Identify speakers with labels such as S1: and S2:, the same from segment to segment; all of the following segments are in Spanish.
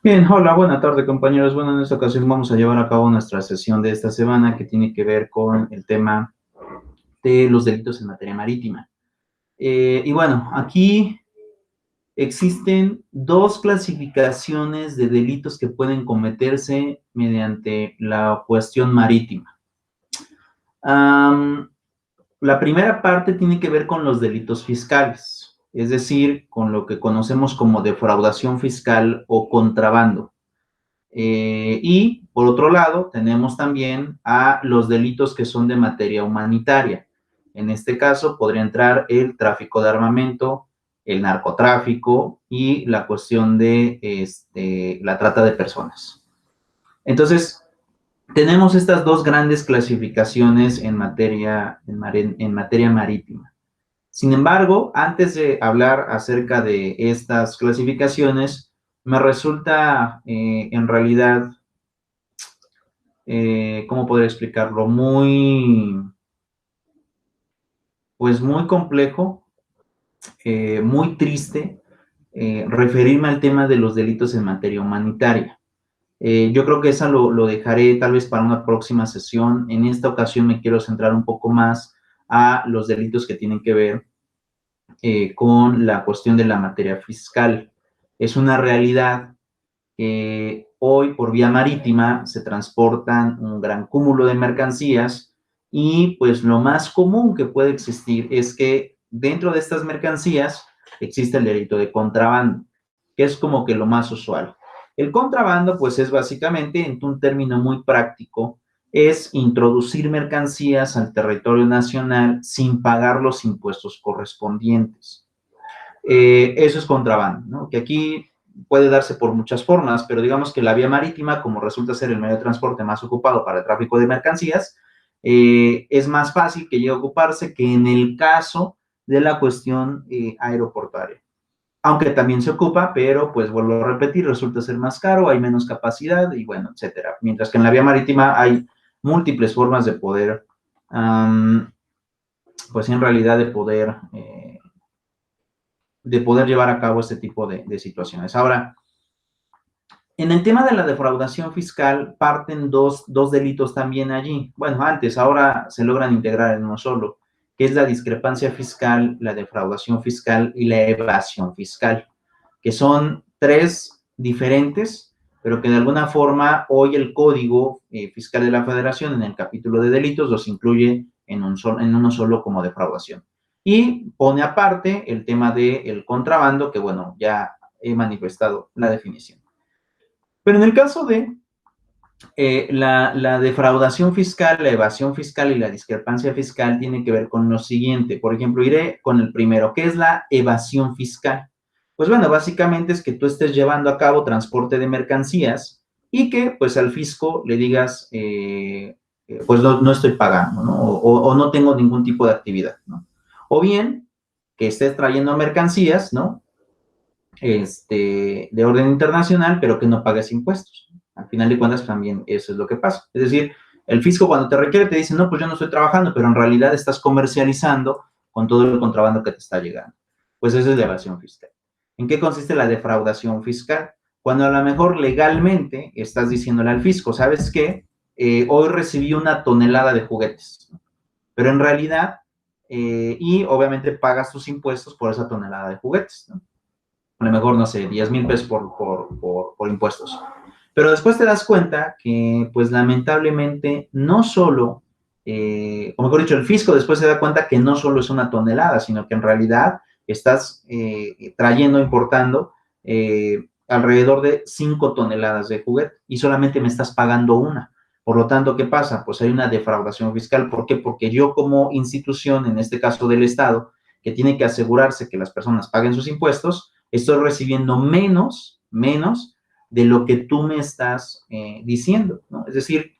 S1: Bien, hola, buena tarde compañeros. Bueno, en esta ocasión vamos a llevar a cabo nuestra sesión de esta semana que tiene que ver con el tema de los delitos en materia marítima. Y bueno, aquí existen dos clasificaciones de delitos que pueden cometerse mediante la cuestión marítima. La primera parte tiene que ver con los delitos fiscales, es decir, con lo que conocemos como defraudación fiscal o contrabando. Y por otro lado, tenemos también a los delitos que son de materia humanitaria. En este caso, podría entrar el tráfico de armamento, el narcotráfico y la cuestión de la trata de personas. Entonces, tenemos estas dos grandes clasificaciones en materia marítima. Sin embargo, antes de hablar acerca de estas clasificaciones, me resulta en realidad ¿cómo podría explicarlo? Pues muy complejo, muy triste, referirme al tema de los delitos en materia humanitaria. Yo creo que esa lo dejaré tal vez para una próxima sesión. En esta ocasión me quiero centrar un poco más a los delitos que tienen que ver con la cuestión de la materia fiscal. Es una realidad que hoy por vía marítima se transportan un gran cúmulo de mercancías y pues lo más común que puede existir es que dentro de estas mercancías existe el delito de contrabando, que es como que lo más usual. El contrabando pues es básicamente, en un término muy práctico, es introducir mercancías al territorio nacional sin pagar los impuestos correspondientes. Eso es contrabando, ¿no? Que aquí puede darse por muchas formas, pero digamos que la vía marítima, como resulta ser el medio de transporte más ocupado para el tráfico de mercancías, es más fácil que llegue a ocuparse que en el caso de la cuestión aeroportuaria. Aunque también se ocupa, pero pues vuelvo a repetir, resulta ser más caro, hay menos capacidad y bueno, etcétera. Mientras que en la vía marítima hay múltiples formas de poder, pues en realidad de poder llevar a cabo este tipo de situaciones. Ahora, en el tema de la defraudación fiscal parten dos delitos también allí. Bueno, antes, ahora se logran integrar en uno solo, que es la discrepancia fiscal, la defraudación fiscal y la evasión fiscal, que son tres diferentes, pero que de alguna forma hoy el Código Fiscal de la Federación en el capítulo de delitos los incluye en uno solo como defraudación. Y pone aparte el tema del contrabando, que bueno, ya he manifestado la definición. Pero en el caso de la defraudación fiscal, la evasión fiscal y la discrepancia fiscal tiene que ver con lo siguiente. Por ejemplo, iré con el primero, ¿qué es la evasión fiscal? Pues bueno, básicamente es que tú estés llevando a cabo transporte de mercancías y que pues al fisco le digas, pues no estoy pagando, ¿no? O no tengo ningún tipo de actividad, ¿no? O bien que estés trayendo mercancías, ¿no? De orden internacional, pero que no pagues impuestos. Al final de cuentas, también eso es lo que pasa. Es decir, el fisco cuando te requiere te dice, no, pues yo no estoy trabajando, pero en realidad estás comercializando con todo el contrabando que te está llegando. Pues eso es la evasión fiscal. ¿En qué consiste la defraudación fiscal? Cuando a lo mejor legalmente estás diciéndole al fisco, ¿sabes qué? Hoy recibí una tonelada de juguetes, ¿no? Pero en realidad, y obviamente pagas tus impuestos por esa tonelada de juguetes, ¿no? A lo mejor, no sé, 10,000 pesos por impuestos. Pero después te das cuenta que, pues lamentablemente, no solo, o mejor dicho, el fisco después se da cuenta que no solo es una tonelada, sino que en realidad estás trayendo, importando alrededor de 5 toneladas de juguete y solamente me estás pagando una. Por lo tanto, ¿qué pasa? Pues hay una defraudación fiscal. ¿Por qué? Porque yo como institución, en este caso del Estado, que tiene que asegurarse que las personas paguen sus impuestos, estoy recibiendo menos de lo que tú me estás diciendo, ¿no? Es decir,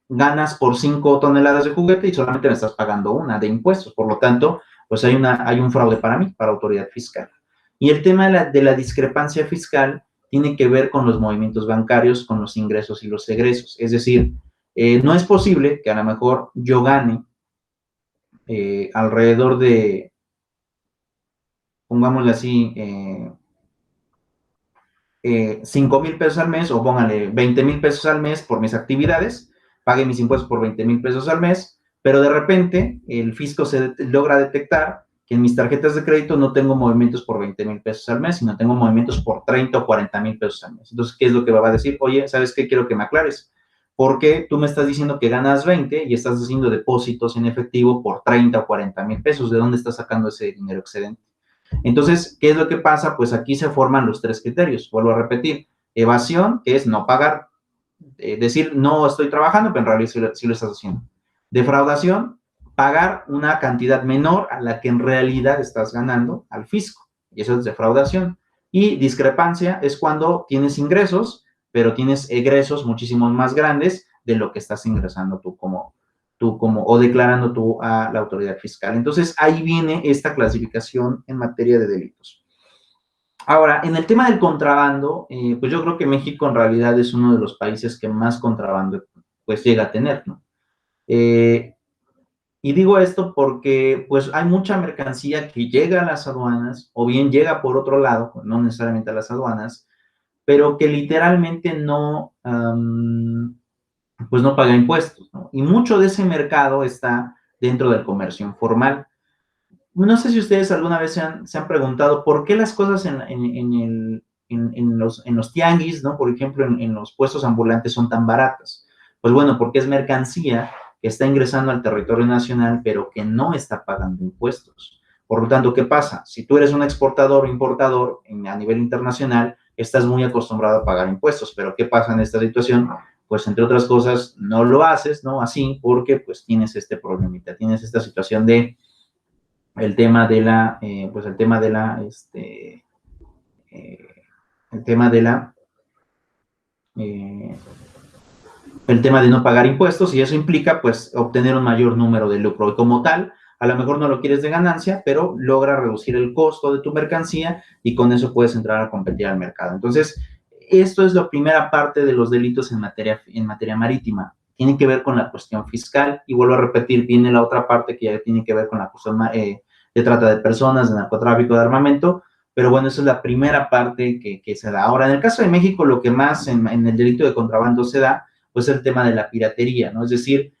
S1: ganas por 5 toneladas de juguete y solamente me estás pagando una de impuestos. Por lo tanto, pues hay un fraude para mí, para autoridad fiscal. Y el tema de la discrepancia fiscal tiene que ver con los movimientos bancarios, con los ingresos y los egresos. Es decir, no es posible que a lo mejor yo gane alrededor de, pongámosle así, 5,000 pesos al mes, o póngale 20,000 pesos al mes por mis actividades, pague mis impuestos por 20,000 pesos al mes, pero de repente el fisco se logra detectar que en mis tarjetas de crédito no tengo movimientos por 20,000 pesos al mes, sino tengo movimientos por 30 o 40,000 pesos al mes. Entonces, ¿qué es lo que va a decir? Oye, ¿sabes qué? Quiero que me aclares. Porque tú me estás diciendo que ganas 20 y estás haciendo depósitos en efectivo por 30 o 40,000 pesos. ¿De dónde estás sacando ese dinero excedente? Entonces, ¿qué es lo que pasa? Pues aquí se forman los tres criterios. Vuelvo a repetir. Evasión, que es no pagar, decir no estoy trabajando, pero en realidad sí lo estás haciendo. Defraudación, pagar una cantidad menor a la que en realidad estás ganando al fisco. Y eso es defraudación. Y discrepancia es cuando tienes ingresos, pero tienes egresos muchísimo más grandes de lo que estás ingresando o declarando tú a la autoridad fiscal. Entonces, ahí viene esta clasificación en materia de delitos. Ahora, en el tema del contrabando, pues yo creo que México en realidad es uno de los países que más contrabando pues llega a tener, ¿no? Y digo esto porque pues hay mucha mercancía que llega a las aduanas o bien llega por otro lado, no necesariamente a las aduanas, pero que literalmente pues no paga impuestos, ¿no? Y mucho de ese mercado está dentro del comercio informal. No sé si ustedes alguna vez se han preguntado por qué las cosas en los tianguis, ¿no? Por ejemplo, en los puestos ambulantes son tan baratas. Pues bueno, porque es mercancía que está ingresando al territorio nacional, pero que no está pagando impuestos. Por lo tanto, ¿qué pasa? Si tú eres un exportador o importador a nivel internacional, estás muy acostumbrado a pagar impuestos, pero ¿qué pasa en esta situación? Pues entre otras cosas, no lo haces, ¿no? Así, porque pues tienes este problemita, tienes esta situación de el tema de la, pues el tema de la, el tema de la, eh, el tema de no pagar impuestos, y eso implica pues obtener un mayor número de lucro. Y como tal, a lo mejor no lo quieres de ganancia, pero logra reducir el costo de tu mercancía y con eso puedes entrar a competir al mercado. Entonces, esto es la primera parte de los delitos en materia marítima. Tienen que ver con la cuestión fiscal y vuelvo a repetir, viene la otra parte que ya tiene que ver con la cuestión de trata de personas, de narcotráfico, de armamento, pero bueno, esa es la primera parte que se da. Ahora, en el caso de México, lo que más en el delito de contrabando se da, pues el tema de la piratería, ¿no? Es decir,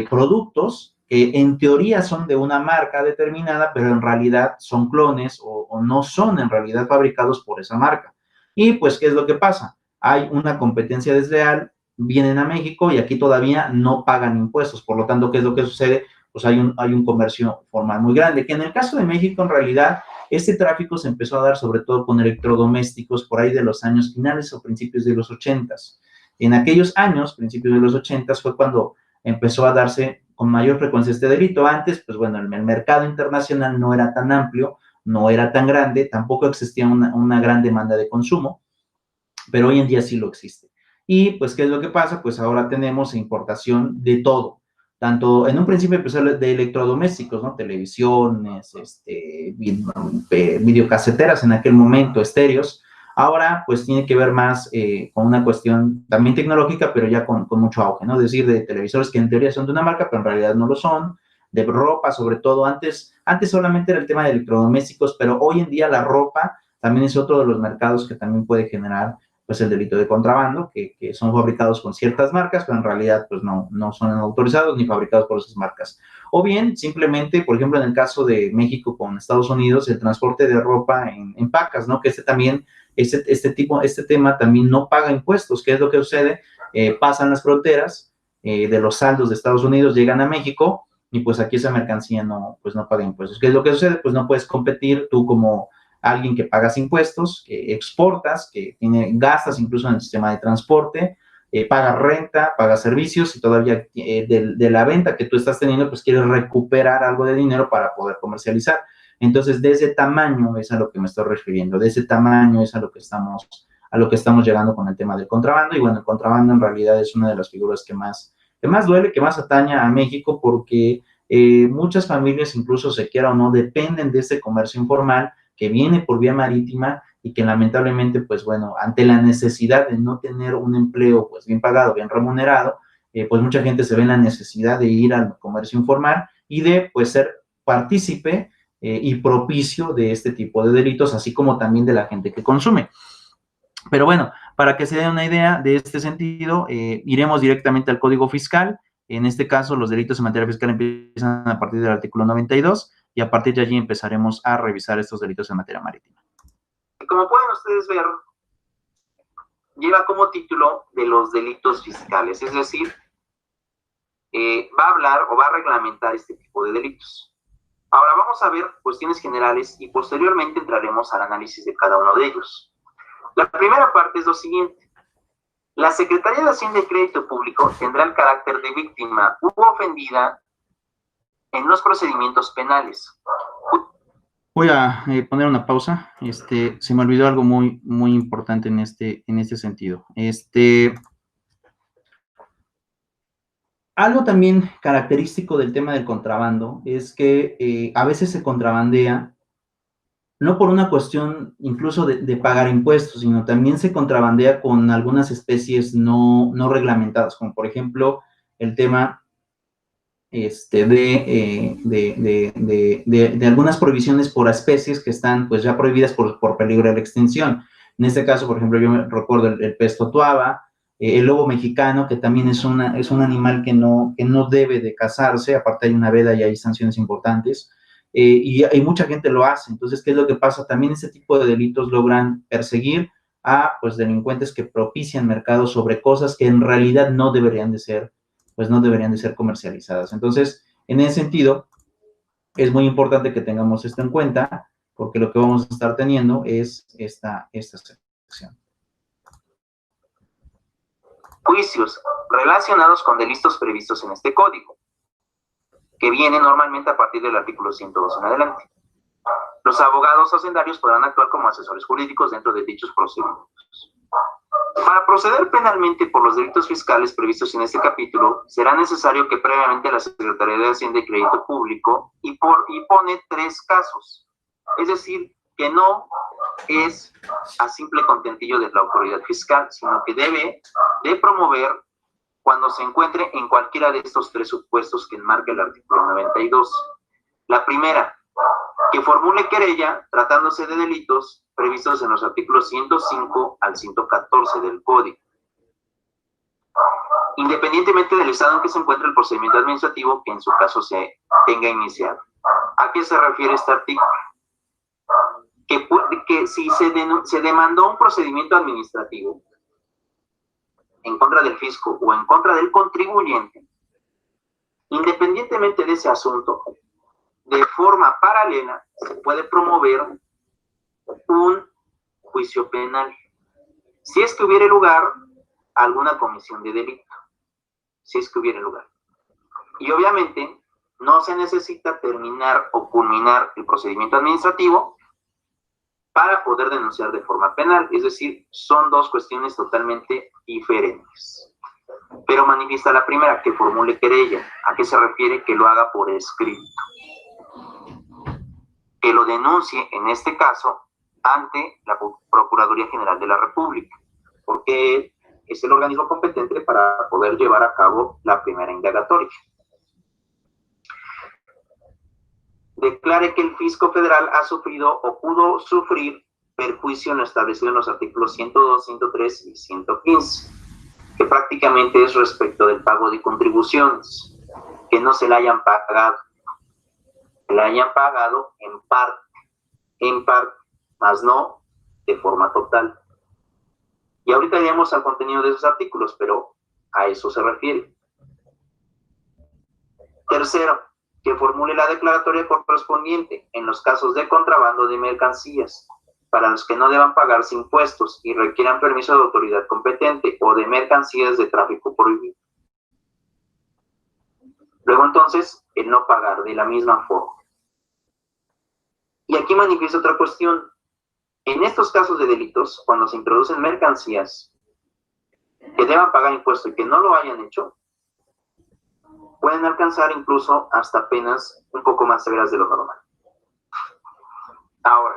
S1: productos que en teoría son de una marca determinada, pero en realidad son clones o no son en realidad fabricados por esa marca. Y pues, ¿qué es lo que pasa? Hay una competencia desleal, vienen a México y aquí todavía no pagan impuestos. Por lo tanto, ¿qué es lo que sucede? Pues hay un comercio formal muy grande, que en el caso de México, en realidad, este tráfico se empezó a dar sobre todo con electrodomésticos por ahí de los años finales o principios de los 80s. En aquellos años, principios de los 80s, fue cuando empezó a darse con mayor frecuencia este delito. Antes, pues bueno, el mercado internacional no era tan amplio, no era tan grande, tampoco existía una gran demanda de consumo, pero hoy en día sí lo existe. Y pues, ¿qué es lo que pasa? Pues ahora tenemos importación de todo. Tanto en un principio empezó de electrodomésticos, ¿no? Televisiones, videocaseteras en aquel momento, estéreos. Ahora, pues tiene que ver más con una cuestión también tecnológica, pero ya con mucho auge, ¿no? Es decir, de televisores que en teoría son de una marca, pero en realidad no lo son. De ropa, sobre todo. Antes solamente era el tema de electrodomésticos, pero hoy en día la ropa también es otro de los mercados que también puede generar pues el delito de contrabando, que son fabricados con ciertas marcas, pero en realidad pues no son autorizados ni fabricados por esas marcas. O bien, simplemente, por ejemplo, en el caso de México con Estados Unidos, el transporte de ropa en pacas, ¿no? Que este tema también no paga impuestos. ¿Qué es lo que sucede? Pasan las fronteras de los saldos de Estados Unidos, llegan a México y pues aquí esa mercancía no paga impuestos. ¿Qué es lo que sucede? Pues no puedes competir tú como alguien que pagas impuestos, que exportas, que gastas incluso en el sistema de transporte, pagas renta, pagas servicios y todavía de la venta que tú estás teniendo, pues quieres recuperar algo de dinero para poder comercializar. Entonces, de ese tamaño es a lo que me estoy refiriendo, de ese tamaño es a lo que estamos llegando con el tema del contrabando. Y bueno, el contrabando en realidad es una de las figuras que más duele, que más ataña a México, porque muchas familias, incluso se quiera o no, dependen de este comercio informal que viene por vía marítima y que lamentablemente, pues bueno, ante la necesidad de no tener un empleo pues bien pagado, bien remunerado, pues mucha gente se ve en la necesidad de ir al comercio informal y de pues ser partícipe y propicio de este tipo de delitos, así como también de la gente que consume. Pero bueno, para que se den una idea de este sentido, iremos directamente al Código Fiscal. En este caso, los delitos en materia fiscal empiezan a partir del artículo 92 y a partir de allí empezaremos a revisar estos delitos en materia marítima.
S2: Como pueden ustedes ver, lleva como título de los delitos fiscales, es decir, va a hablar o va a reglamentar este tipo de delitos. Ahora vamos a ver cuestiones generales y posteriormente entraremos al análisis de cada uno de ellos. La primera parte es lo siguiente. La Secretaría de Hacienda y Crédito Público tendrá el carácter de víctima u ofendida en los procedimientos penales.
S1: Voy a poner una pausa. Se me olvidó algo muy importante en este sentido. Algo también característico del tema del contrabando es que a veces se contrabandea no por una cuestión incluso de pagar impuestos, sino también se contrabandea con algunas especies no reglamentadas, como por ejemplo el tema de algunas prohibiciones por especies que están pues ya prohibidas por peligro de la extinción. En este caso, por ejemplo, yo me recuerdo el pez totuaba, el lobo mexicano, que también es un animal que no debe de cazarse, aparte hay una veda y hay sanciones importantes, y mucha gente lo hace. Entonces, ¿qué es lo que pasa? También ese tipo de delitos logran perseguir a pues delincuentes que propician mercados sobre cosas que en realidad no deberían de ser comercializadas. Entonces, en ese sentido, es muy importante que tengamos esto en cuenta, porque lo que vamos a estar teniendo es esta sección.
S2: Juicios relacionados con delitos previstos en este código, que viene normalmente a partir del artículo 102 en adelante. Los abogados hacendarios podrán actuar como asesores jurídicos dentro de dichos procedimientos. Para proceder penalmente por los delitos fiscales previstos en este capítulo, será necesario que previamente la Secretaría de Hacienda y Crédito Público pone 3 casos. Es decir, que no es a simple contentillo de la autoridad fiscal, sino que debe de promover cuando se encuentre en cualquiera de estos 3 supuestos que enmarca el artículo 92. La primera, que formule querella tratándose de delitos previstos en los artículos 105 al 114 del Código, independientemente del estado en que se encuentre el procedimiento administrativo que en su caso se tenga iniciado. ¿A qué se refiere este artículo? Que si se demandó un procedimiento administrativo en contra del fisco o en contra del contribuyente, independientemente de ese asunto, de forma paralela se puede promover un juicio penal, si es que hubiere lugar alguna comisión de delito, si es que hubiere lugar. Y obviamente no se necesita terminar o culminar el procedimiento administrativo para poder denunciar de forma penal, es decir, son 2 cuestiones totalmente diferentes. Pero manifiesta la primera, que formule querella. ¿A qué se refiere? Que lo haga por escrito. Que lo denuncie, en este caso, ante la Procuraduría General de la República, porque es el organismo competente para poder llevar a cabo la primera indagatoria. Declare que el fisco federal ha sufrido o pudo sufrir perjuicio en lo establecido en los artículos 102, 103 y 115, que prácticamente es respecto del pago de contribuciones, que no se le hayan pagado, que le hayan pagado en parte, más no de forma total. Y ahorita iremos al contenido de esos artículos, pero a eso se refiere. Tercero, que formule la declaratoria correspondiente en los casos de contrabando de mercancías, para los que no deban pagarse impuestos y requieran permiso de autoridad competente o de mercancías de tráfico prohibido. Luego entonces, el no pagar de la misma forma. Y aquí manifiesta otra cuestión. En estos casos de delitos, cuando se introducen mercancías que deban pagar impuestos y que no lo hayan hecho, pueden alcanzar incluso hasta penas un poco más severas de lo normal. Ahora,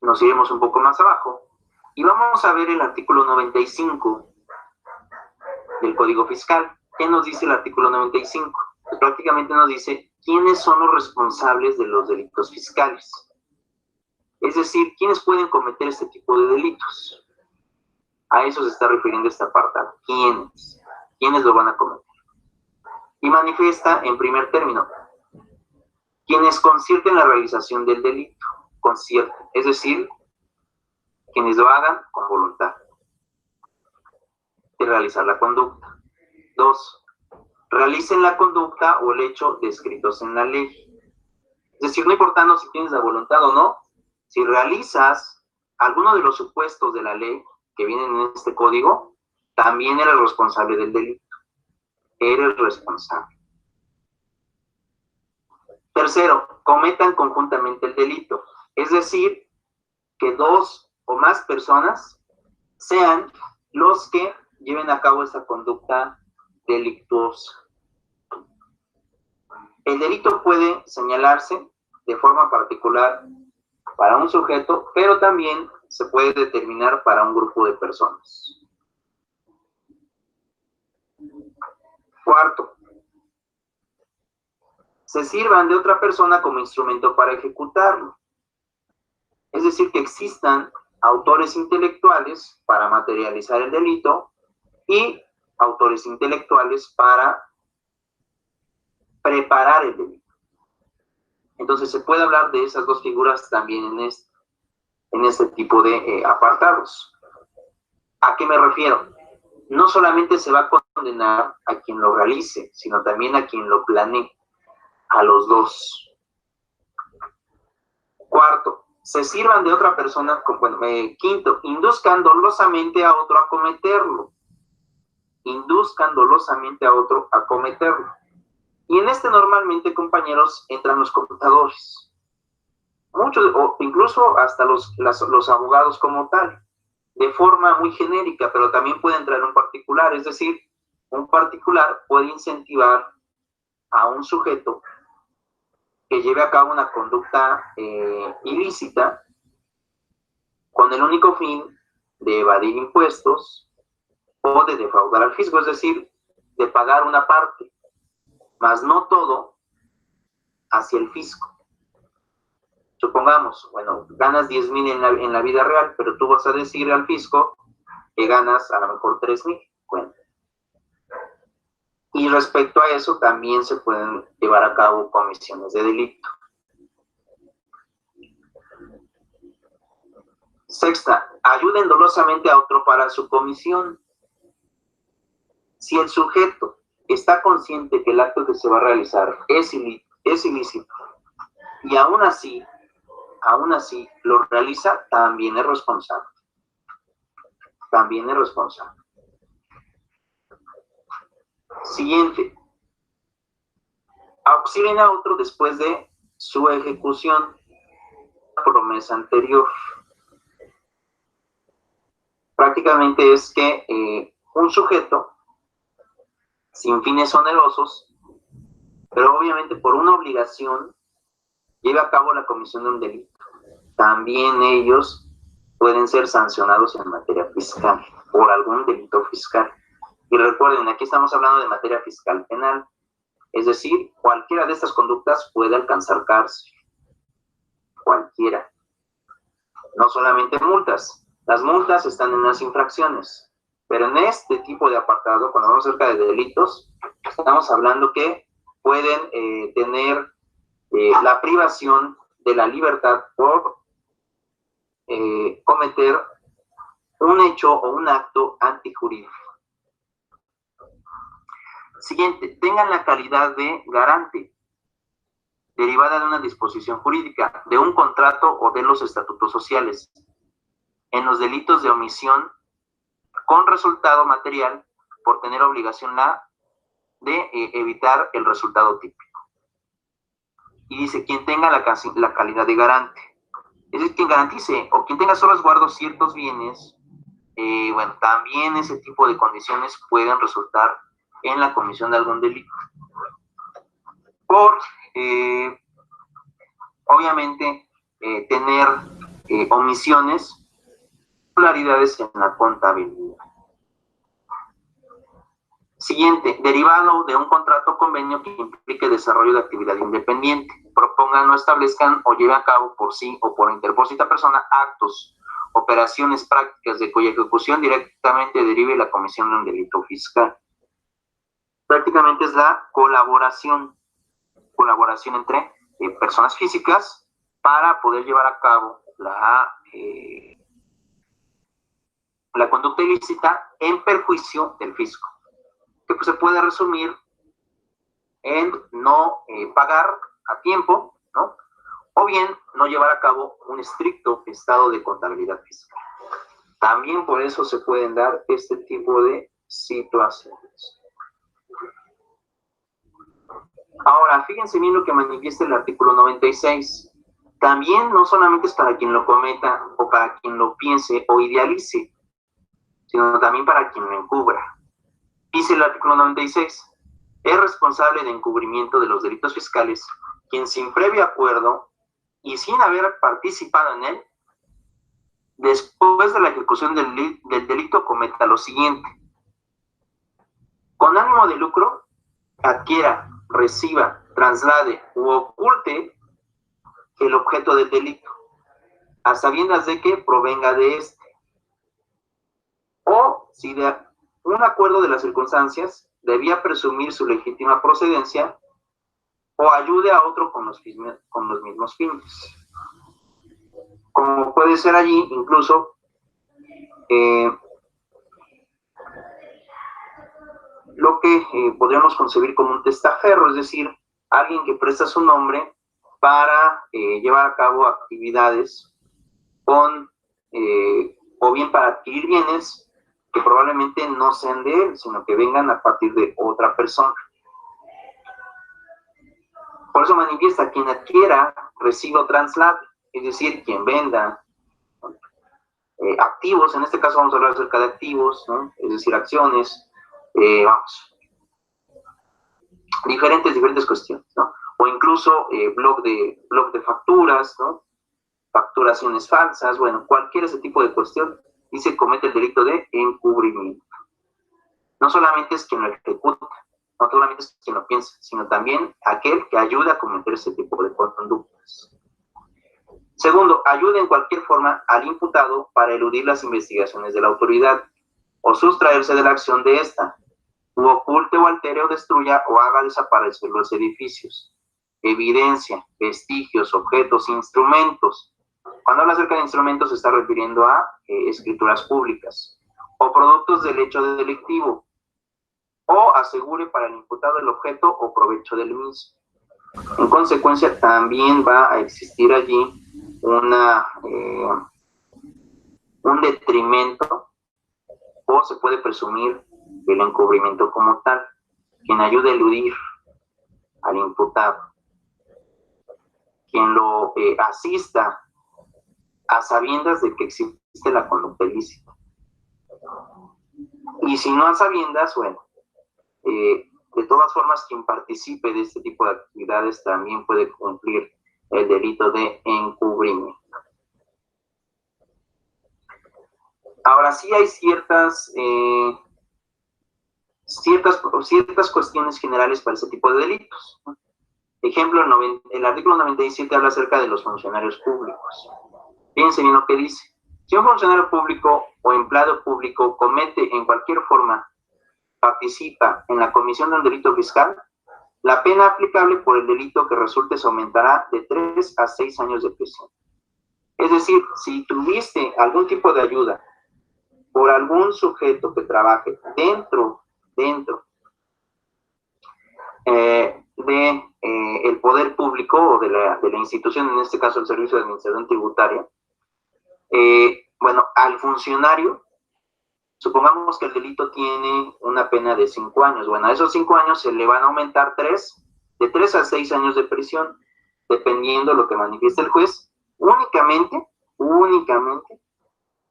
S2: nos iremos un poco más abajo y vamos a ver el artículo 95 del Código Fiscal. ¿Qué nos dice el artículo 95? Pues prácticamente nos dice quiénes son los responsables de los delitos fiscales. Es decir, ¿quiénes pueden cometer este tipo de delitos? A eso se está refiriendo este apartado. ¿Quiénes? ¿Quiénes lo van a cometer? Y manifiesta, en primer término, quienes concierten la realización del delito. Concierten, es decir, quienes lo hagan con voluntad de realizar la conducta. 2. Realicen la conducta o el hecho descritos en la ley. Es decir, no importando si tienes la voluntad o no, si realizas alguno de los supuestos de la ley que vienen en este código, también eres responsable del delito. Eres responsable. Tercero, cometan conjuntamente el delito. Es decir, que 2 o más personas sean los que lleven a cabo esta conducta delictuosa. El delito puede señalarse de forma particular para un sujeto, pero también se puede determinar para un grupo de personas. Cuarto, se sirvan de otra persona como instrumento para ejecutarlo. Es decir, que existan autores intelectuales para materializar el delito y autores intelectuales para preparar el delito. Entonces se puede hablar de esas dos figuras también en este tipo de apartados. ¿A qué me refiero? No solamente se va a condenar a quien lo realice, sino también a quien lo planee, a los dos. Cuarto, se sirvan de otra persona. Quinto, induzcan dolosamente a otro a cometerlo. Induzcan dolosamente a otro a cometerlo. Y en este normalmente, compañeros, entran los computadores. Muchos, o incluso hasta los abogados como tal, de forma muy genérica, pero también puede entrar un particular. Es decir, un particular puede incentivar a un sujeto que lleve a cabo una conducta ilícita con el único fin de evadir impuestos o de defraudar al fisco, es decir, de pagar una parte, mas no todo, hacia el fisco. Supongamos, bueno, ganas 10,000 en la vida real, pero tú vas a decir al fisco que ganas a lo mejor 3,000. Bueno. Y respecto a eso, también se pueden llevar a cabo comisiones de delito. Sexta, ayuden dolosamente a otro para su comisión. Si el sujeto está consciente que el acto que se va a realizar es ilícito y aún así lo realiza, también es responsable. También es responsable. Siguiente. Auxilien a otro después de su ejecución. Promesa anterior. Prácticamente es que un sujeto, sin fines onerosos, pero obviamente por una obligación, lleva a cabo la comisión de un delito. También ellos pueden ser sancionados en materia fiscal por algún delito fiscal. Y recuerden, aquí estamos hablando de materia fiscal penal, es decir, cualquiera de estas conductas puede alcanzar cárcel. Cualquiera. No solamente multas. Las multas están en las infracciones. Pero en este tipo de apartado, cuando hablamos acerca de delitos, estamos hablando que pueden tener la privación de la libertad por cometer un hecho o un acto antijurídico. Siguiente, tengan la calidad de garante, derivada de una disposición jurídica, de un contrato o de los estatutos sociales, en los delitos de omisión con resultado material por tener obligación de evitar el resultado típico. Y dice, quien tenga la calidad de garante, es decir, quien garantice o quien tenga solo resguardo ciertos bienes, bueno, también ese tipo de condiciones pueden resultar en la comisión de algún delito. Por, obviamente, tener omisiones, irregularidades en la contabilidad. Siguiente, derivado de un contrato o convenio que implique desarrollo de actividad independiente. propongan o establezcan o lleven a cabo por sí o por interpósita persona actos, operaciones prácticas de cuya ejecución directamente derive la comisión de un delito fiscal. Prácticamente es la colaboración entre personas físicas para poder llevar a cabo la conducta ilícita en perjuicio del fisco, que pues, se puede resumir en no pagar a tiempo, ¿no? O bien no llevar a cabo un estricto estado de contabilidad fiscal. También por eso se pueden dar este tipo de situaciones. Ahora, fíjense bien lo que manifiesta el artículo 96. También no solamente es para quien lo cometa o para quien lo piense o idealice, sino también para quien lo encubra. Dice el artículo 96, es responsable de encubrimiento de los delitos fiscales quien sin previo acuerdo y sin haber participado en él, después de la ejecución del delito cometa lo siguiente: con ánimo de lucro, adquiera, reciba, traslade u oculte el objeto del delito, a sabiendas de que provenga de este, o si de un acuerdo de las circunstancias debía presumir su legítima procedencia, o ayude a otro con los mismos fines. Como puede ser allí, incluso, lo que podríamos concebir como un testaferro, es decir, alguien que presta su nombre para llevar a cabo actividades o bien para adquirir bienes que probablemente no sean de él, sino que vengan a partir de otra persona. Por eso manifiesta: quien adquiera, reciba o traslade, es decir, quien venda activos. En este caso vamos a hablar acerca de activos, ¿no? Es decir, acciones, diferentes cuestiones, ¿no? O incluso blog de facturas, ¿no? Facturaciones falsas, bueno, cualquier ese tipo de cuestión, y se comete el delito de encubrimiento. No solamente es quien lo ejecuta, no solamente es quien lo piensa, sino también aquel que ayuda a cometer ese tipo de conductas. Segundo, ayuda en cualquier forma al imputado para eludir las investigaciones de la autoridad o sustraerse de la acción de esta, u oculte o altere o destruya o haga desaparecer los edificios, evidencia, vestigios, objetos, instrumentos. Cuando habla acerca de instrumentos se está refiriendo a escrituras públicas o productos del hecho delictivo, o asegure para el imputado el objeto o provecho del mismo. En consecuencia, también va a existir allí un detrimento, o se puede presumir el encubrimiento como tal, quien ayude a eludir al imputado, quien lo asista a sabiendas de que existe la conducta ilícita. Y si no a sabiendas, bueno, de todas formas, quien participe de este tipo de actividades también puede cumplir el delito de encubrimiento. Ahora sí hay ciertas cuestiones generales para este tipo de delitos. Ejemplo, el artículo 97 habla acerca de los funcionarios públicos. Fíjense bien lo que dice. Si un funcionario público o empleado público comete en cualquier forma, participa en la comisión de un delito fiscal, la pena aplicable por el delito que resulte se aumentará de 3 a 6 años de prisión. Es decir, si tuviste algún tipo de ayuda por algún sujeto que trabaje dentro el poder público o de la institución, en este caso el Servicio de Administración Tributaria, bueno, al funcionario, supongamos que el delito tiene una pena de 5 años. Bueno, a esos 5 años se le van a aumentar de 3 a 6 años de prisión, dependiendo lo que manifieste el juez, únicamente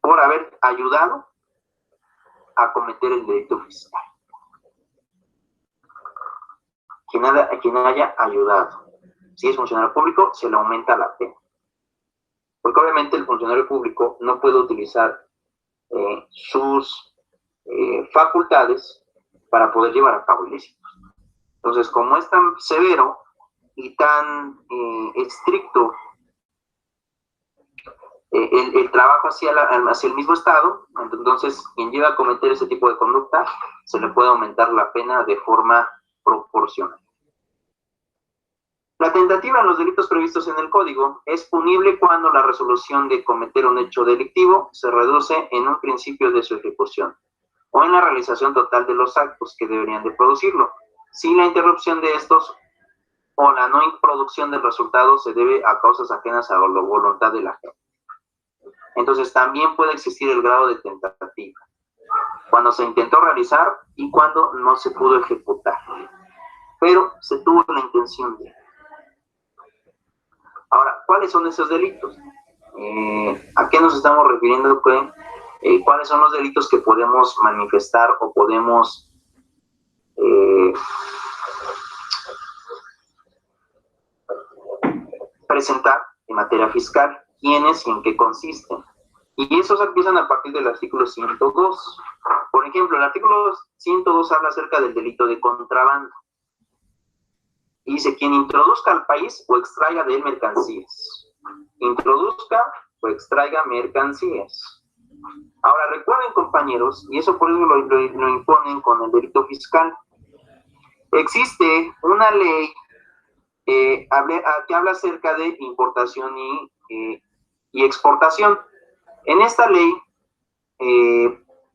S2: por haber ayudado a cometer el delito fiscal. Quien haya ayudado. Si es funcionario público, se le aumenta la pena. Porque obviamente el funcionario público no puede utilizar sus facultades para poder llevar a cabo ilícitos. Entonces, como es tan severo, y tan estricto el trabajo hacia el mismo Estado, entonces quien llega a cometer ese tipo de conducta se le puede aumentar la pena de forma proporcional. La tentativa en los delitos previstos en el Código es punible cuando la resolución de cometer un hecho delictivo se reduce en un principio de su ejecución o en la realización total de los actos que deberían de producirlo, si la interrupción de estos o la no producción del resultado se debe a causas ajenas a la voluntad de la gente. Entonces también puede existir el grado de tentativa, cuando se intentó realizar y cuando no se pudo ejecutar, pero se tuvo la intención de. Ahora, ¿cuáles son esos delitos? ¿A qué nos estamos refiriendo? ¿Cuáles son los delitos que podemos manifestar o podemos presentar en materia fiscal? ¿Quiénes y en qué consisten? Y esos empiezan a partir del artículo 102. Por ejemplo, el artículo 102 habla acerca del delito de contrabando. Y dice, quien introduzca al país o extraiga de él mercancías. Introduzca o extraiga mercancías. Ahora, recuerden, compañeros, y eso por eso lo imponen con el delito fiscal. Existe una ley que habla acerca de importación y exportación. En esta ley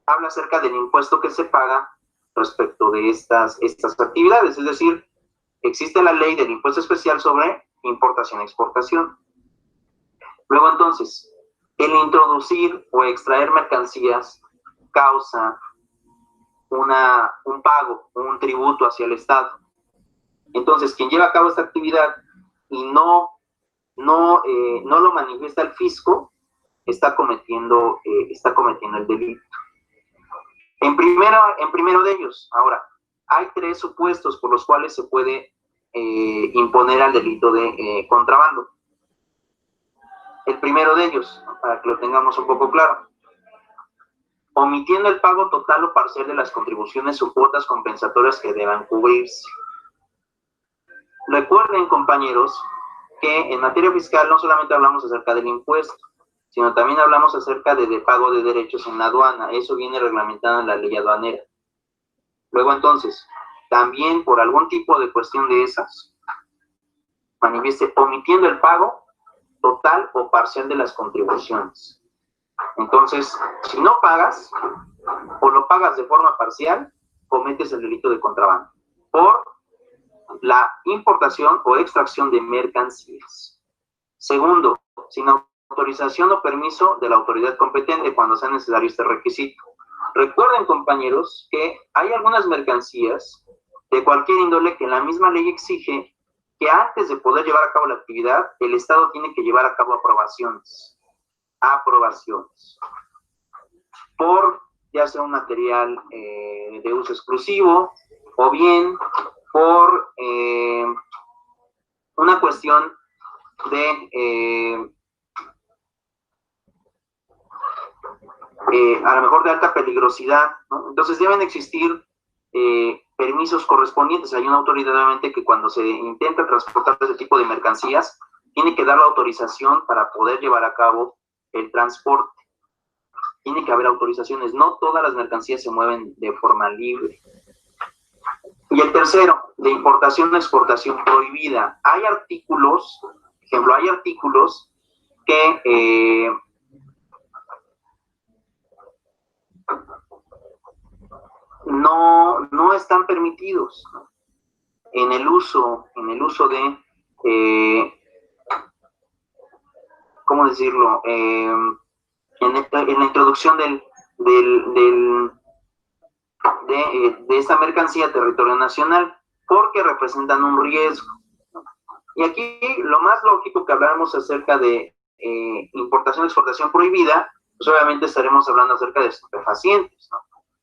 S2: habla acerca del impuesto que se paga respecto de estas actividades, es decir, existe la ley del impuesto especial sobre importación y exportación. Luego, entonces, el introducir o extraer mercancías causa un pago, un tributo hacia el Estado. Entonces, quien lleva a cabo esta actividad y no lo manifiesta el fisco, está cometiendo el delito. En primero de ellos, ahora, hay 3 supuestos por los cuales se puede imponer al delito de contrabando. El primero de ellos, para que lo tengamos un poco claro, omitiendo el pago total o parcial de las contribuciones o cuotas compensatorias que deban cubrirse. Recuerden, compañeros, que en materia fiscal no solamente hablamos acerca del impuesto, sino también hablamos acerca de pago de derechos en la aduana. Eso viene reglamentado en la ley aduanera. Luego, entonces, también por algún tipo de cuestión de esas, manifieste omitiendo el pago total o parcial de las contribuciones. Entonces, si no pagas o lo pagas de forma parcial, cometes el delito de contrabando por la importación o extracción de mercancías. Segundo, sin autorización o permiso de la autoridad competente cuando sea necesario este requisito. Recuerden, compañeros, que hay algunas mercancías de cualquier índole que la misma ley exige que antes de poder llevar a cabo la actividad, el Estado tiene que llevar a cabo aprobaciones. Por ya sea un material de uso exclusivo o bien por una cuestión de a lo mejor de alta peligrosidad, ¿no? Entonces deben existir permisos correspondientes. Hay una autoridad, obviamente, que cuando se intenta transportar ese tipo de mercancías, tiene que dar la autorización para poder llevar a cabo el transporte. Tiene que haber autorizaciones. No todas las mercancías se mueven de forma libre. Y el tercero, de importación o exportación prohibida. Hay artículos, por ejemplo, hay artículos que no están permitidos, ¿no? en el uso de, ¿cómo decirlo? En la introducción de esta mercancía a territorio nacional, porque representan un riesgo. Y aquí lo más lógico que habláramos acerca de importación y exportación prohibida, pues obviamente estaremos hablando acerca de estupefacientes, ¿no?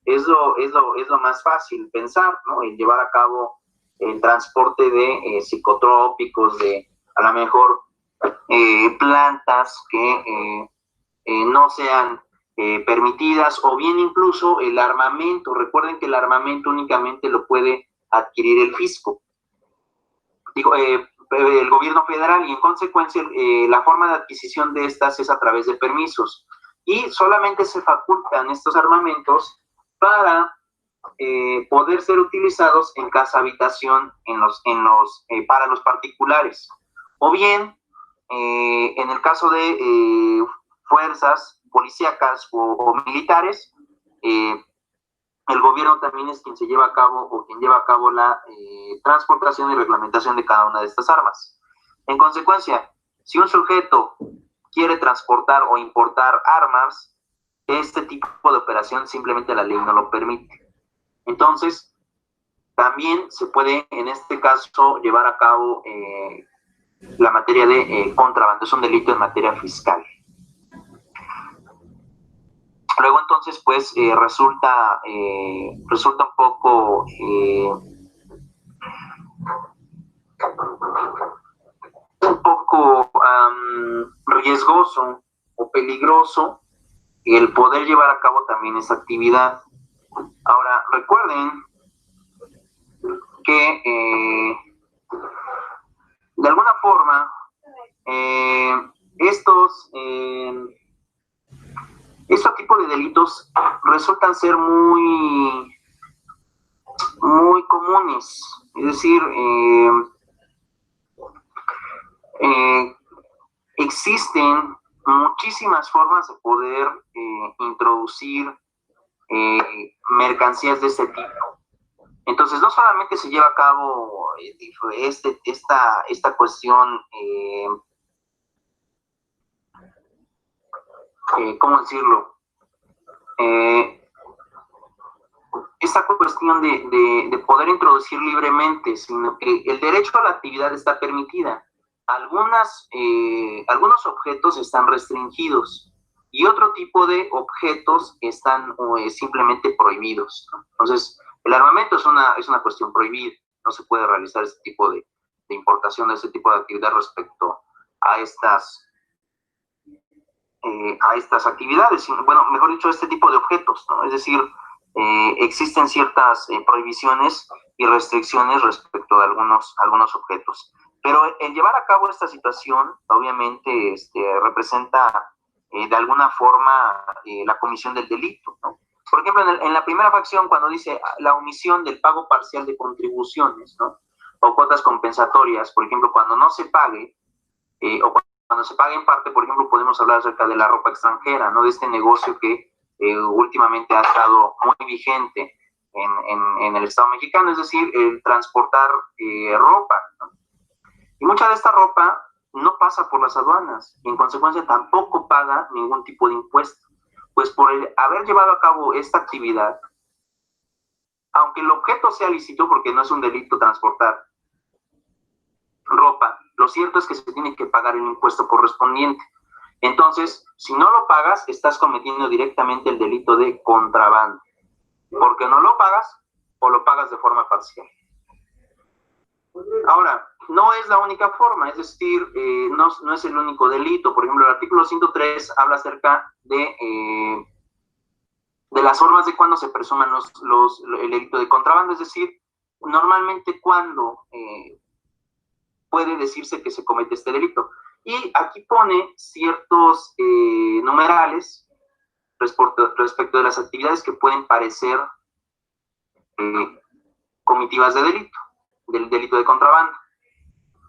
S2: Es lo más fácil pensar, ¿no? El llevar a cabo el transporte de psicotrópicos, de a lo mejor plantas que no sean permitidas, o bien incluso el armamento. Recuerden que el armamento únicamente lo puede adquirir el fisco. el gobierno federal, y en consecuencia la forma de adquisición de estas es a través de permisos, y solamente se facultan estos armamentos para poder ser utilizados en casa habitación para los particulares, o bien en el caso de fuerzas policíacas o militares, el gobierno también es quien lleva a cabo la transportación y reglamentación de cada una de estas armas. En consecuencia, si un sujeto quiere transportar o importar armas, este tipo de operación simplemente la ley no lo permite. Entonces, también se puede, en este caso, llevar a cabo la materia de contrabando. Es un delito en materia fiscal. Luego, entonces, pues, resulta un poco riesgoso o peligroso el poder llevar a cabo también esa actividad. Ahora, recuerden que de alguna forma estos tipos de delitos resultan ser muy comunes. Es decir, existen muchísimas formas de poder introducir mercancías de este tipo. Entonces, no solamente se lleva a cabo esta cuestión, ¿cómo decirlo? Esta cuestión de poder introducir libremente, sino que el derecho a la actividad está permitida. Algunos objetos están restringidos y otro tipo de objetos están simplemente prohibidos, ¿no? Entonces, el armamento es una cuestión prohibida. No se puede realizar este tipo de importación de este tipo de actividad respecto a estas actividades. Bueno, mejor dicho, este tipo de objetos, ¿no? Es decir, existen ciertas prohibiciones y restricciones respecto de algunos objetos. Pero el llevar a cabo esta situación, obviamente, representa de alguna forma la comisión del delito, ¿no? Por ejemplo, en la primera fracción, cuando dice la omisión del pago parcial de contribuciones, ¿no? O cuotas compensatorias, por ejemplo, cuando no se pague, o cuando se pague en parte, por ejemplo, podemos hablar acerca de la ropa extranjera, ¿no? De este negocio que últimamente ha estado muy vigente en el Estado mexicano, es decir, el transportar ropa, ¿no? Y mucha de esta ropa no pasa por las aduanas y en consecuencia tampoco paga ningún tipo de impuesto. Pues por haber llevado a cabo esta actividad, aunque el objeto sea lícito, porque no es un delito transportar ropa, lo cierto es que se tiene que pagar el impuesto correspondiente. Entonces, si no lo pagas, estás cometiendo directamente el delito de contrabando, porque no lo pagas o lo pagas de forma parcial. Ahora, no es la única forma, es decir, no es el único delito. Por ejemplo, el artículo 103 habla acerca de las formas de cuando se presuman el delito de contrabando, es decir, normalmente cuando puede decirse que se comete este delito. Y aquí pone ciertos numerales respecto de las actividades que pueden parecer comitivas de delito, del delito de contrabando.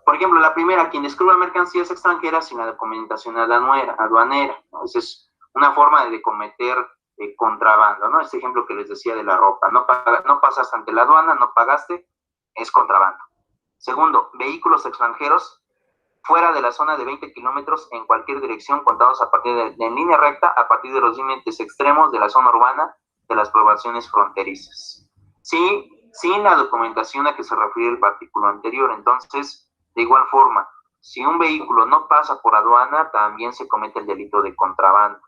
S2: Por ejemplo, la primera, quien descubra mercancías extranjeras sin la documentación aduanera, ¿no? Esa es una forma de cometer contrabando, ¿no? Este ejemplo que les decía de la ropa, no pasas ante la aduana, no pagaste, es contrabando. Segundo, vehículos extranjeros fuera de la zona de 20 kilómetros en cualquier dirección, contados a partir en línea recta, a partir de los límites extremos de la zona urbana de las poblaciones fronterizas. Sí, sin la documentación a que se refiere el artículo anterior. Entonces, de igual forma, si un vehículo no pasa por aduana, también se comete el delito de contrabando.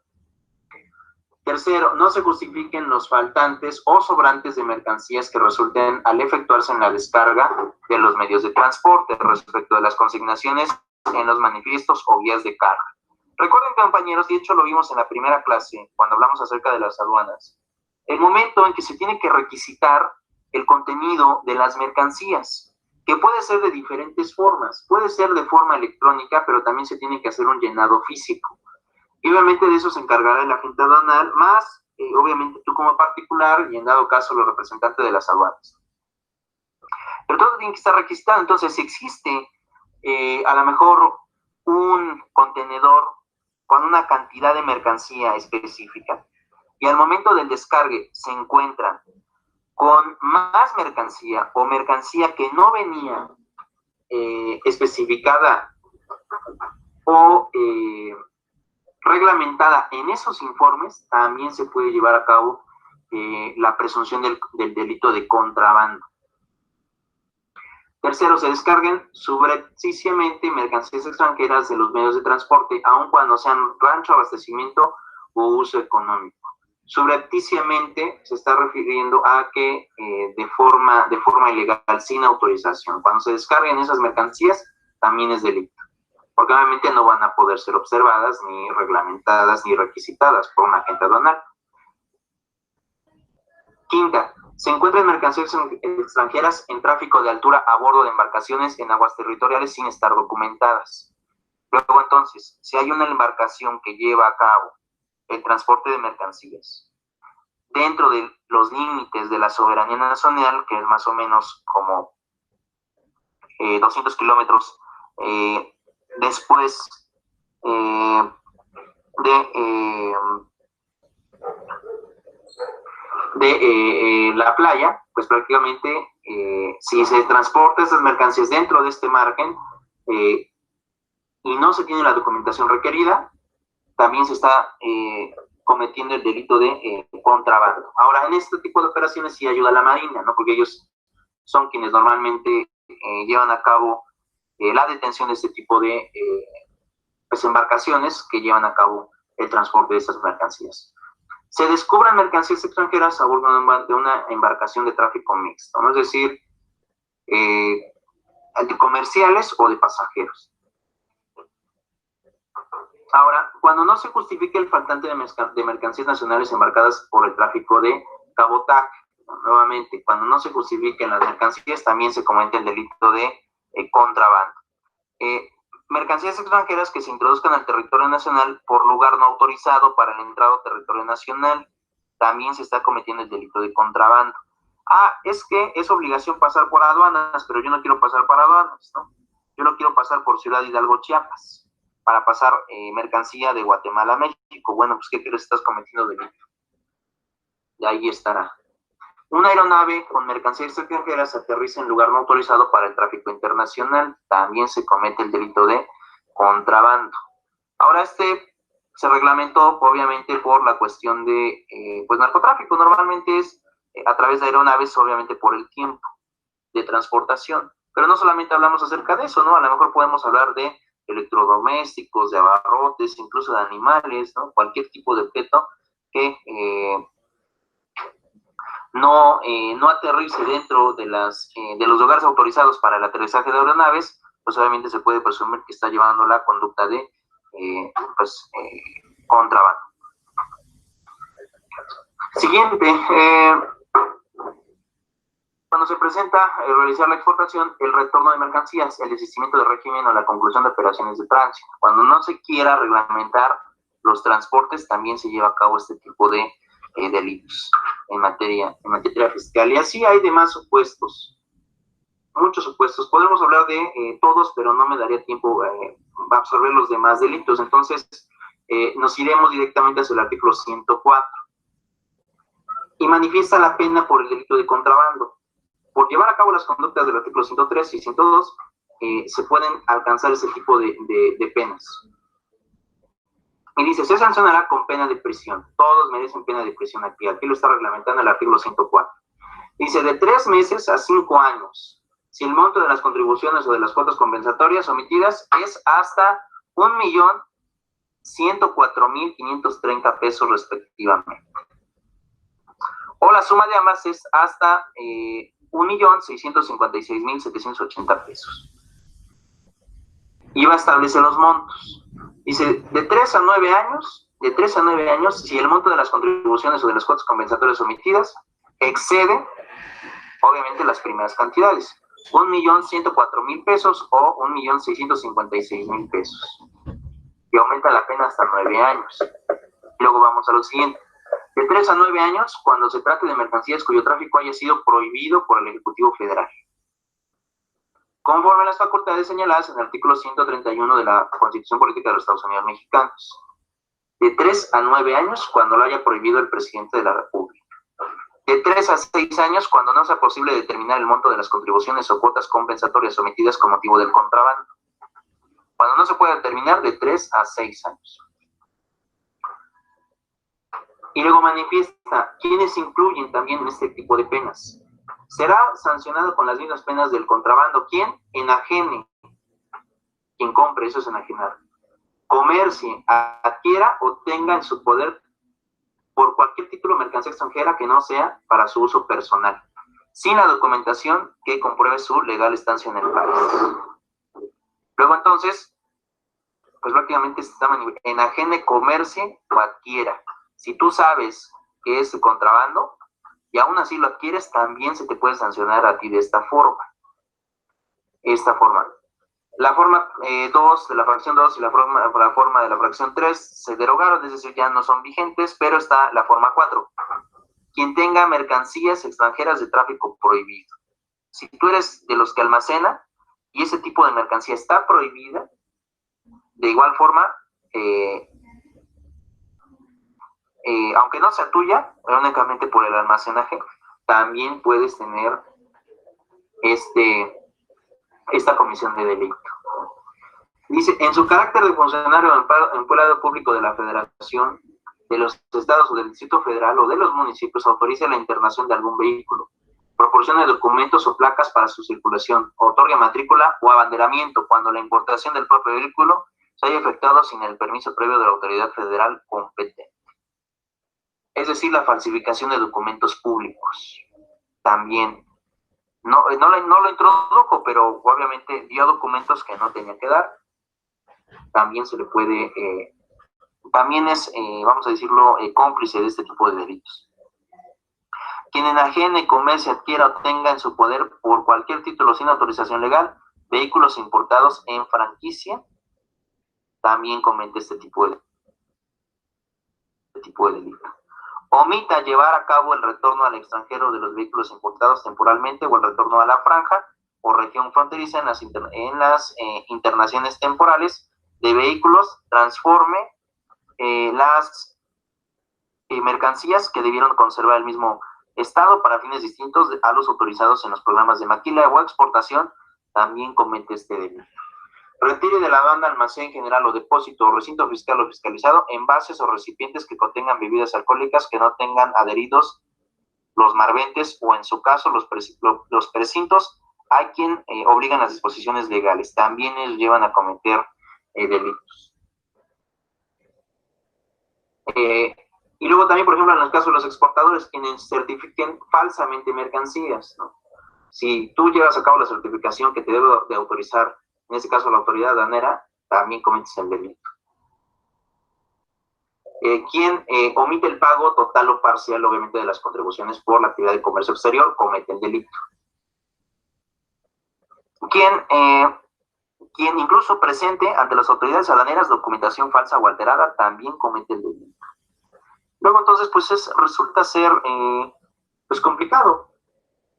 S2: Tercero, no se justifiquen los faltantes o sobrantes de mercancías que resulten al efectuarse en la descarga de los medios de transporte respecto de las consignaciones en los manifiestos o guías de carga. Recuerden, compañeros, y de hecho lo vimos en la primera clase, cuando hablamos acerca de las aduanas, el momento en que se tiene que requisitar el contenido de las mercancías. que puede ser de diferentes formas. Puede ser de forma electrónica, pero también se tiene que hacer un llenado físico. Y obviamente de eso se encargará el agente aduanal, más obviamente tú como particular y en dado caso los representantes de las aduanas. Pero todo tiene que estar registrado. Entonces, si existe a lo mejor un contenedor con una cantidad de mercancía específica y al momento del descargue se encuentran con más mercancía o mercancía que no venía especificada o reglamentada en esos informes, también se puede llevar a cabo la presunción del delito de contrabando. Tercero, se descarguen subrepticiamente mercancías extranjeras de los medios de transporte, aun cuando sean rancho, abastecimiento o uso económico. Subrepticiamente se está refiriendo a que de forma ilegal, sin autorización. Cuando se descarguen esas mercancías, también es delito, porque obviamente no van a poder ser observadas, ni reglamentadas, ni requisitadas por un agente aduanal. Quinta, se encuentran mercancías extranjeras en tráfico de altura a bordo de embarcaciones en aguas territoriales sin estar documentadas. Luego, entonces, si hay una embarcación que lleva a cabo el transporte de mercancías dentro de los límites de la soberanía nacional, que es más o menos como 200 kilómetros después de la playa, pues prácticamente si se transporta esas mercancías dentro de este margen y no se tiene la documentación requerida, también se está cometiendo el delito de contrabando. Ahora, en este tipo de operaciones sí ayuda la Marina, ¿no? Porque ellos son quienes normalmente llevan a cabo la detención de este tipo de pues embarcaciones que llevan a cabo el transporte de estas mercancías. Se descubran mercancías extranjeras a bordo de una embarcación de tráfico mixto, ¿no? Es decir, de comerciales o de pasajeros. Ahora, cuando no se justifique el faltante de mercancías nacionales embarcadas por el tráfico de cabotaje, nuevamente, cuando no se justifiquen las mercancías, también se comete el delito de contrabando. Mercancías extranjeras que se introduzcan al territorio nacional por lugar no autorizado para el entrado al territorio nacional, también se está cometiendo el delito de contrabando. Ah, es que es obligación pasar por aduanas, pero yo no quiero pasar por aduanas, ¿no? Yo no quiero pasar por Ciudad Hidalgo, Chiapas, para pasar mercancía de Guatemala a México. Bueno, pues ¿qué crees? Estás cometiendo delito. Y ahí estará. Una aeronave con mercancías extranjeras aterriza en lugar no autorizado para el tráfico internacional. También se comete el delito de contrabando. Ahora se reglamentó obviamente por la cuestión de pues narcotráfico. Normalmente es a través de aeronaves, obviamente por el tiempo de transportación. Pero no solamente hablamos acerca de eso, ¿no? A lo mejor podemos hablar de electrodomésticos, de abarrotes, incluso de animales, ¿no? Cualquier tipo de objeto que no aterrice dentro de los lugares autorizados para el aterrizaje de aeronaves, pues obviamente se puede presumir que está llevando la conducta de contrabando. Siguiente, cuando se presenta realizar la exportación, el retorno de mercancías, el desistimiento del régimen o la conclusión de operaciones de tránsito. Cuando no se quiera reglamentar los transportes, también se lleva a cabo este tipo de delitos en materia fiscal. Y así hay demás supuestos, muchos supuestos. Podemos hablar de todos, pero no me daría tiempo a absorber los demás delitos. Entonces, nos iremos directamente hacia el artículo 104. Y manifiesta la pena por el delito de contrabando. Por llevar a cabo las conductas del artículo 103 y 102, se pueden alcanzar ese tipo de penas. Y dice, se sancionará con pena de prisión. Todos merecen pena de prisión aquí. Aquí lo está reglamentando el artículo 104. Dice, de 3 meses a 5 años, si el monto de las contribuciones o de las cuotas compensatorias omitidas es hasta 1.104.530 pesos respectivamente. O la suma de ambas es hasta 1.656.780 pesos. IVA establece los montos. Dice, de 3 a 9 años, si el monto de las contribuciones o de las cuotas compensatorias omitidas excede, obviamente, las primeras cantidades. 1.104.000 pesos o 1.656.000 pesos. Y aumenta la pena hasta 9 años. Luego vamos a lo siguiente. De 3 a 9 años, cuando se trate de mercancías cuyo tráfico haya sido prohibido por el Ejecutivo Federal, conforme a las facultades señaladas en el artículo 131 de la Constitución Política de los Estados Unidos Mexicanos. De 3 a 9 años, cuando lo haya prohibido el presidente de la República. De 3 a 6 años, cuando no sea posible determinar el monto de las contribuciones o cuotas compensatorias sometidas con motivo del contrabando. Cuando no se puede determinar, de 3 a 6 años. Y luego manifiesta quiénes incluyen también en este tipo de penas. Será sancionado con las mismas penas del contrabando. ¿Quién? Enajene. Quien compre, eso es enajenar. Comercie, adquiera o tenga en su poder por cualquier título o mercancía extranjera que no sea para su uso personal, sin la documentación que compruebe su legal estancia en el país. Luego entonces, pues prácticamente está enajene, comercie o adquiera. Si tú sabes que es contrabando y aún así lo adquieres, también se te puede sancionar a ti de esta forma. La forma 2 de la fracción 2 y la forma de la fracción 3 se derogaron, es decir, ya no son vigentes, pero está la forma 4. Quien tenga mercancías extranjeras de tráfico prohibido. Si tú eres de los que almacena y ese tipo de mercancía está prohibida, de igual forma, aunque no sea tuya, únicamente por el almacenaje, también puedes tener esta comisión de delito. Dice, en su carácter de funcionario empleado público de la Federación, de los estados o del Distrito Federal o de los municipios, autoriza la internación de algún vehículo, proporciona documentos o placas para su circulación, otorga matrícula o abanderamiento cuando la importación del propio vehículo se haya efectuado sin el permiso previo de la autoridad federal competente. Es decir, la falsificación de documentos públicos. También, no lo introdujo, pero obviamente dio documentos que no tenía que dar. También se le puede, también es, vamos a decirlo, cómplice de este tipo de delitos. Quien enajene, comercie, adquiera o tenga en su poder por cualquier título sin autorización legal vehículos importados en franquicia, también comete este tipo de delito. Omita llevar a cabo el retorno al extranjero de los vehículos importados temporalmente o el retorno a la franja o región fronteriza en las internaciones temporales de vehículos, transforme las mercancías que debieron conservar el mismo estado para fines distintos a los autorizados en los programas de maquila o exportación, también comete este delito. Retire de la banda, almacén general o depósito o recinto fiscal o fiscalizado envases o recipientes que contengan bebidas alcohólicas que no tengan adheridos los marbentes o en su caso los precintos a quien obligan las disposiciones legales. También ellos llevan a cometer delitos. Y luego también, por ejemplo, en el caso de los exportadores, quienes certifiquen falsamente mercancías, ¿no? Si tú llevas a cabo la certificación que te debe de autorizar, en este caso la autoridad aduanera, también cometes el delito. Quien omite el pago total o parcial, obviamente, de las contribuciones por la actividad de comercio exterior, comete el delito. Quien incluso presente ante las autoridades aduaneras documentación falsa o alterada, también comete el delito. Luego, entonces, pues resulta ser pues complicado.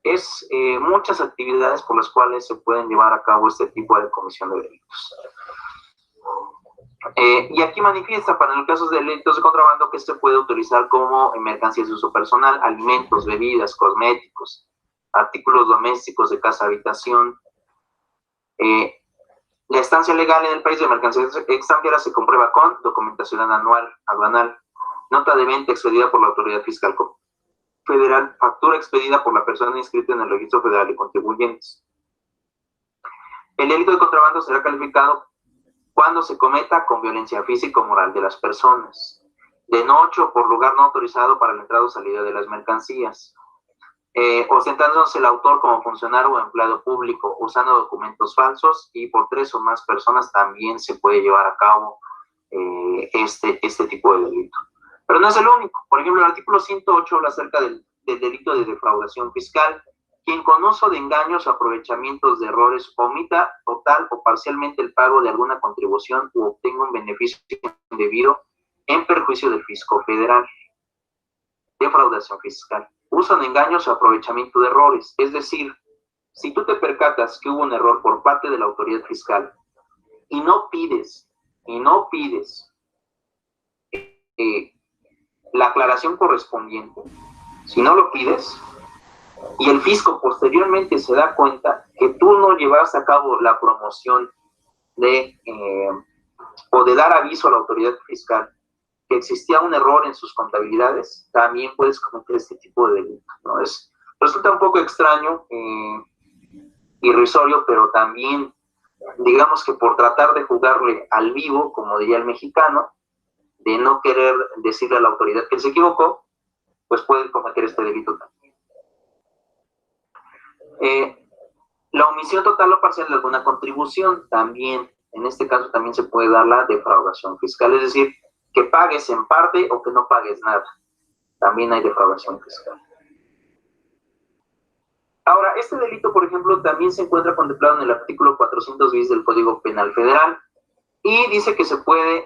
S2: Es muchas actividades por las cuales se pueden llevar a cabo este tipo de comisión de delitos. Y aquí manifiesta para el caso de delitos de contrabando que se puede utilizar como mercancías de uso personal, alimentos, bebidas, cosméticos, artículos domésticos de casa, habitación. La estancia legal en el país de mercancías extranjeras se comprueba con documentación aduanal, nota de venta expedida por la autoridad fiscal federal, factura expedida por la persona inscrita en el registro federal de contribuyentes. El delito de contrabando será calificado cuando se cometa con violencia física o moral de las personas, de noche o por lugar no autorizado para la entrada o salida de las mercancías, ostentándose el autor como funcionario o empleado público, usando documentos falsos, y por 3 o más personas también se puede llevar a cabo este tipo de delito. Pero no es el único. Por ejemplo, el artículo 108 habla acerca del delito de defraudación fiscal, quien con uso de engaños o aprovechamientos de errores omita total o parcialmente el pago de alguna contribución u obtenga un beneficio indebido en perjuicio del fisco federal. Defraudación fiscal. Uso de engaños o aprovechamiento de errores. Es decir, si tú te percatas que hubo un error por parte de la autoridad fiscal y no pides la aclaración correspondiente, si no lo pides, y el fisco posteriormente se da cuenta que tú no llevaste a cabo la promoción o de dar aviso a la autoridad fiscal que existía un error en sus contabilidades, también puedes cometer este tipo de delito, ¿no? Resulta un poco extraño, irrisorio, pero también, digamos que por tratar de jugarle al vivo, como diría el mexicano, de no querer decirle a la autoridad que se equivocó, pues puede cometer este delito también. La omisión total o parcial de alguna contribución también, en este caso también se puede dar la defraudación fiscal, es decir, que pagues en parte o que no pagues nada. También hay defraudación fiscal. Ahora, este delito, por ejemplo, también se encuentra contemplado en el artículo 400 bis del Código Penal Federal y dice que se puede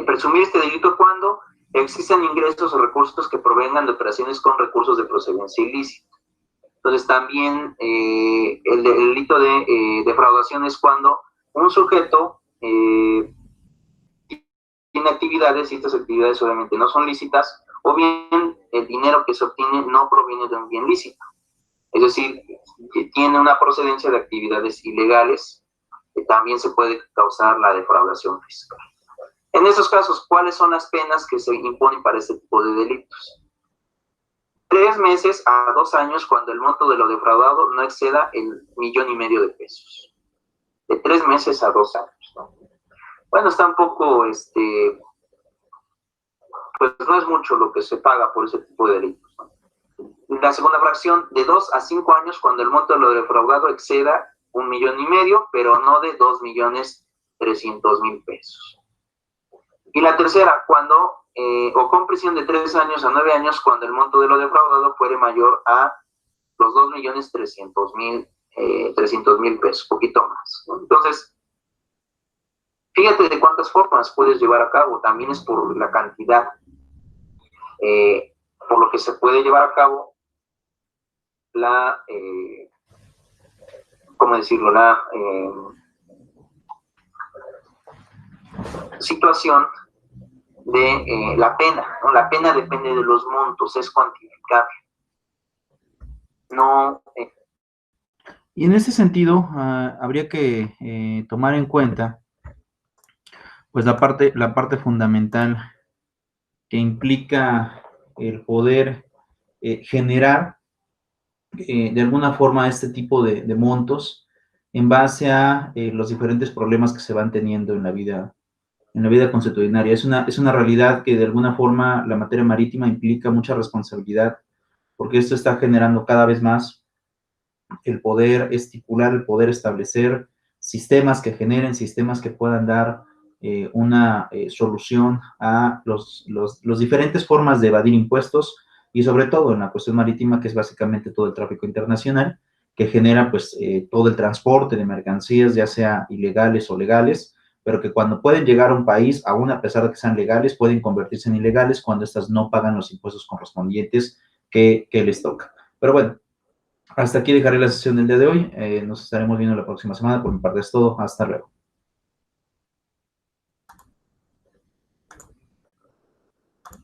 S2: presumir este delito cuando existen ingresos o recursos que provengan de operaciones con recursos de procedencia ilícita. Entonces también el delito de defraudación es cuando un sujeto tiene actividades y estas actividades obviamente no son lícitas, o bien el dinero que se obtiene no proviene de un bien lícito. Es decir, que tiene una procedencia de actividades ilegales, que también se puede causar la defraudación fiscal. En esos casos, ¿cuáles son las penas que se imponen para este tipo de delitos? 3 meses a 2 años cuando el monto de lo defraudado no exceda el 1,5 millones de pesos. De 3 meses a 2 años, ¿no? Bueno, está un poco, pues no es mucho lo que se paga por ese tipo de delitos, ¿no? La segunda fracción, de 2 a 5 años cuando el monto de lo defraudado exceda 1,5 millones, pero no de 2,300,000 pesos. Y la tercera, cuando, o con prisión de 3 años a 9 años, cuando el monto de lo defraudado fuere mayor a los 2,300,000 pesos, poquito más, ¿no? Entonces, fíjate de cuántas formas puedes llevar a cabo, también es por la cantidad, por lo que se puede llevar a cabo la, ¿cómo decirlo?, la situación de la pena, ¿no? La pena depende de los montos, es cuantificable. No.
S1: Y en ese sentido, habría que tomar en cuenta, pues, la parte fundamental que implica el poder generar de alguna forma este tipo de montos en base a los diferentes problemas que se van teniendo en la vida consuetudinaria. Es una realidad que de alguna forma la materia marítima implica mucha responsabilidad, porque esto está generando cada vez más el poder estipular, el poder establecer sistemas que generen, sistemas que puedan dar una solución a los diferentes formas de evadir impuestos y sobre todo en la cuestión marítima, que es básicamente todo el tráfico internacional, que genera pues todo el transporte de mercancías, ya sea ilegales o legales, pero que cuando pueden llegar a un país, aún a pesar de que sean legales, pueden convertirse en ilegales cuando éstas no pagan los impuestos correspondientes que les toca. Pero bueno, hasta aquí dejaré la sesión del día de hoy. Nos estaremos viendo la próxima semana. Por mi parte es todo. Hasta luego.